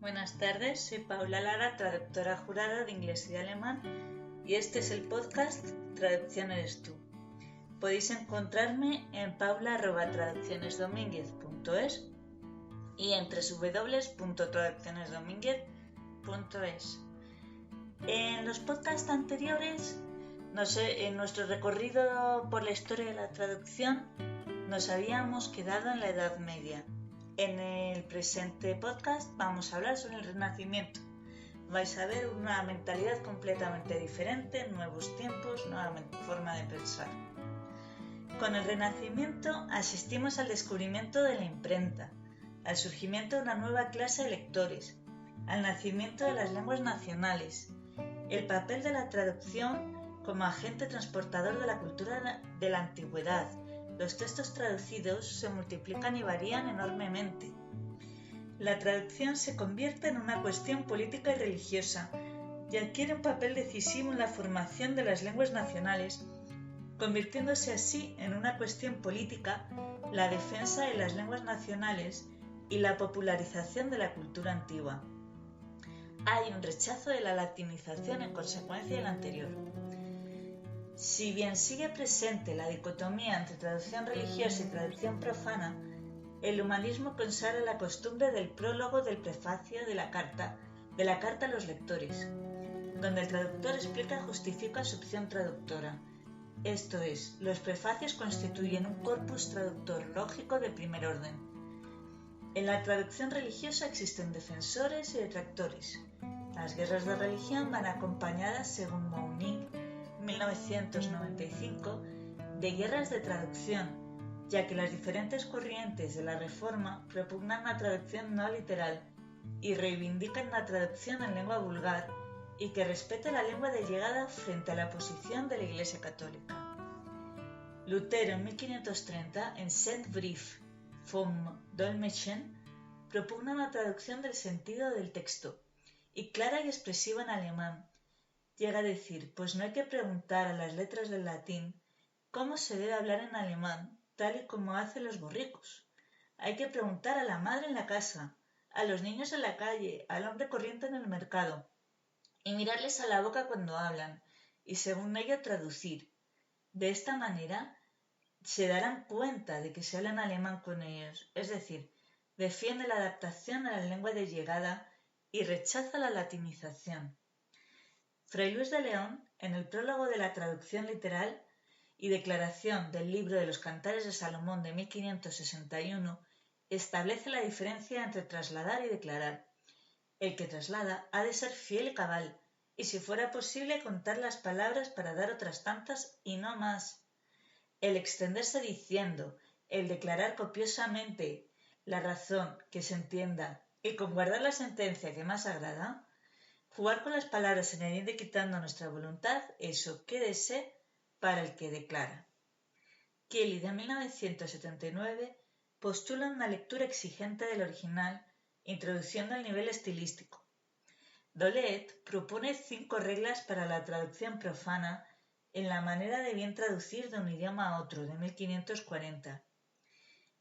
Buenas tardes, soy Paula Lara, traductora jurada de inglés y de alemán, y este es el podcast Traducción eres tú. Podéis encontrarme en paula@traduccionesdominguez.es y en www.traduccionesdominguez.es. En los podcasts anteriores, en nuestro recorrido por la historia de la traducción, nos habíamos quedado en la Edad Media. En el presente podcast vamos a hablar sobre el Renacimiento. Vais a ver una mentalidad completamente diferente, nuevos tiempos, nueva forma de pensar. Con el Renacimiento asistimos al descubrimiento de la imprenta, al surgimiento de una nueva clase de lectores, al nacimiento de las lenguas nacionales, el papel de la traducción como agente transportador de la cultura de la antigüedad. Los textos traducidos se multiplican y varían enormemente. La traducción se convierte en una cuestión política y religiosa y adquiere un papel decisivo en la formación de las lenguas nacionales, convirtiéndose así en una cuestión política la defensa de las lenguas nacionales y la popularización de la cultura antigua. Hay un rechazo de la latinización en consecuencia del anterior. Si bien sigue presente la dicotomía entre traducción religiosa y traducción profana, el humanismo consagra la costumbre del prólogo del prefacio de la carta a los lectores, donde el traductor explica y justifica su opción traductora. Esto es, los prefacios constituyen un corpus traductor lógico de primer orden. En la traducción religiosa existen defensores y detractores. Las guerras de religión van acompañadas, según Mounig, 1995, de guerras de traducción, ya que las diferentes corrientes de la Reforma propugnan una traducción no literal y reivindican una traducción en lengua vulgar y que respete la lengua de llegada frente a la posición de la Iglesia Católica. Lutero en 1530, en Sendbrief vom Dolmetschen, propugna una traducción del sentido del texto y clara y expresiva en alemán. Llega a decir, pues no hay que preguntar a las letras del latín cómo se debe hablar en alemán, tal y como hacen los borricos. Hay que preguntar a la madre en la casa, a los niños en la calle, al hombre corriente en el mercado, y mirarles a la boca cuando hablan, y según ello traducir. De esta manera se darán cuenta de que se habla en alemán con ellos, es decir, defiende la adaptación a la lengua de llegada y rechaza la latinización. Fray Luis de León, en el prólogo de la traducción literal y declaración del libro de los Cantares de Salomón de 1561, establece la diferencia entre trasladar y declarar. El que traslada ha de ser fiel y cabal, y si fuera posible contar las palabras para dar otras tantas y no más. El extenderse diciendo, el declarar copiosamente la razón que se entienda y con guardar la sentencia que más agrada, jugar con las palabras añadiendo y quitando nuestra voluntad, eso quédese para el que declara. Kelly de 1979 postula una lectura exigente del original, introduciendo el nivel estilístico. Dolet propone 5 reglas para la traducción profana en la manera de bien traducir de un idioma a otro, de 1540.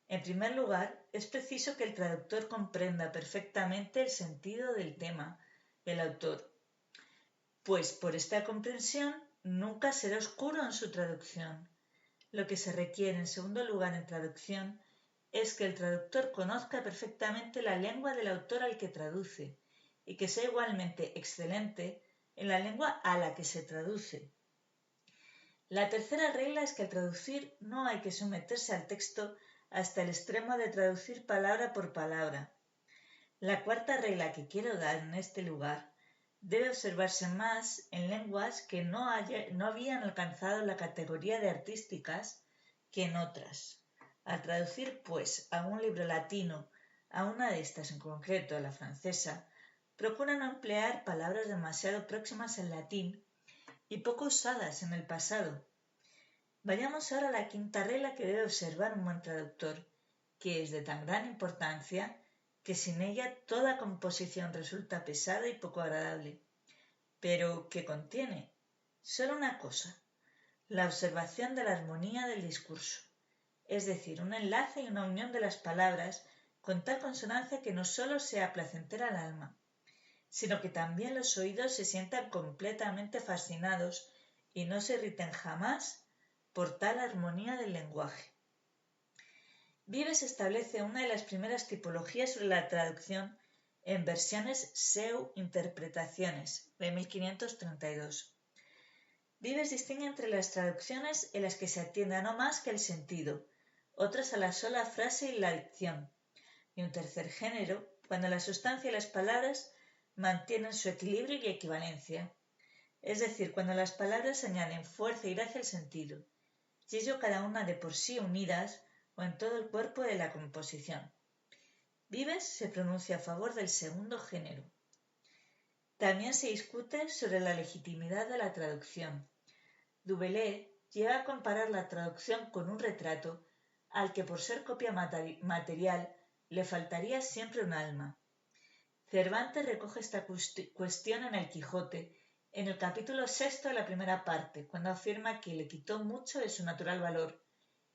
En primer lugar, es preciso que el traductor comprenda perfectamente el sentido del tema del autor, pues por esta comprensión nunca será oscuro en su traducción. Lo que se requiere en segundo lugar en traducción es que el traductor conozca perfectamente la lengua del autor al que traduce y que sea igualmente excelente en la lengua a la que se traduce. La tercera regla es que al traducir no hay que someterse al texto hasta el extremo de traducir palabra por palabra. La cuarta regla que quiero dar en este lugar debe observarse más en lenguas que no habían alcanzado la categoría de artísticas que en otras. Al traducir, pues, a un libro latino, a una de estas en concreto, a la francesa, procura no emplear palabras demasiado próximas al latín y poco usadas en el pasado. Vayamos ahora a la quinta regla que debe observar un buen traductor, que es de tan gran importancia que sin ella toda composición resulta pesada y poco agradable, pero que contiene solo una cosa, la observación de la armonía del discurso, es decir, un enlace y una unión de las palabras con tal consonancia que no solo sea placentera al alma, sino que también los oídos se sientan completamente fascinados y no se irriten jamás por tal armonía del lenguaje. Vives establece una de las primeras tipologías sobre la traducción en versiones Seu Interpretaciones de 1532. Vives distingue entre las traducciones en las que se atiende a no más que el sentido, otras a la sola frase y la dicción, y un tercer género, cuando la sustancia y las palabras mantienen su equilibrio y equivalencia, es decir, cuando las palabras añaden fuerza y gracia al sentido, y ello cada una de por sí unidas o en todo el cuerpo de la composición. Vives se pronuncia a favor del segundo género. También se discute sobre la legitimidad de la traducción. Dubélé llega a comparar la traducción con un retrato al que por ser copia material le faltaría siempre un alma. Cervantes recoge esta cuestión en El Quijote, en el capítulo 6 de la primera parte, cuando afirma que le quitó mucho de su natural valor,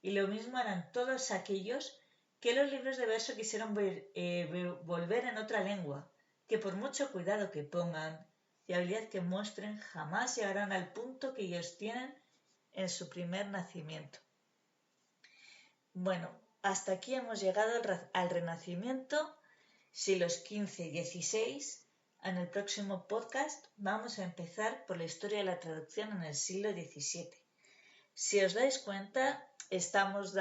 y lo mismo harán todos aquellos que los libros de verso quisieron volver en otra lengua, que por mucho cuidado que pongan y habilidad que muestren, jamás llegarán al punto que ellos tienen en su primer nacimiento. Bueno, hasta aquí hemos llegado al Renacimiento, siglos XV y XVI. En el próximo podcast vamos a empezar por la historia de la traducción en el siglo XVII. Si os dais cuenta, estamos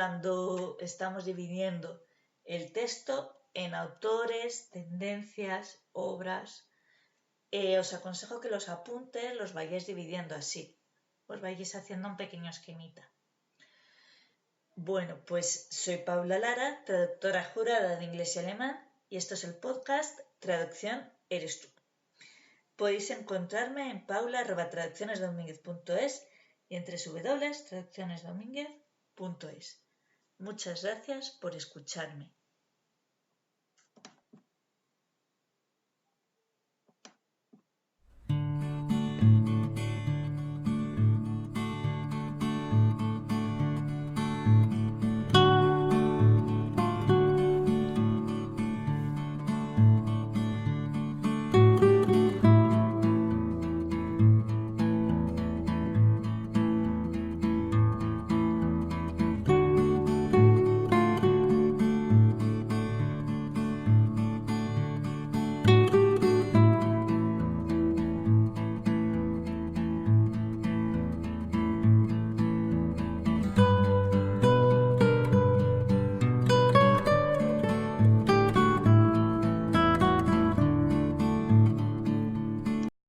dividiendo el texto en autores, tendencias, obras. Os aconsejo que los apuntes los vayáis dividiendo así. Os vayáis haciendo un pequeño esquemita. Bueno, pues soy Paula Lara, traductora jurada de inglés y alemán, y esto es el podcast Traducción Eres Tú. Podéis encontrarme en paula@traduccionesdomínguez.es y en www.traduccionesdomínguez.es. Muchas gracias por escucharme.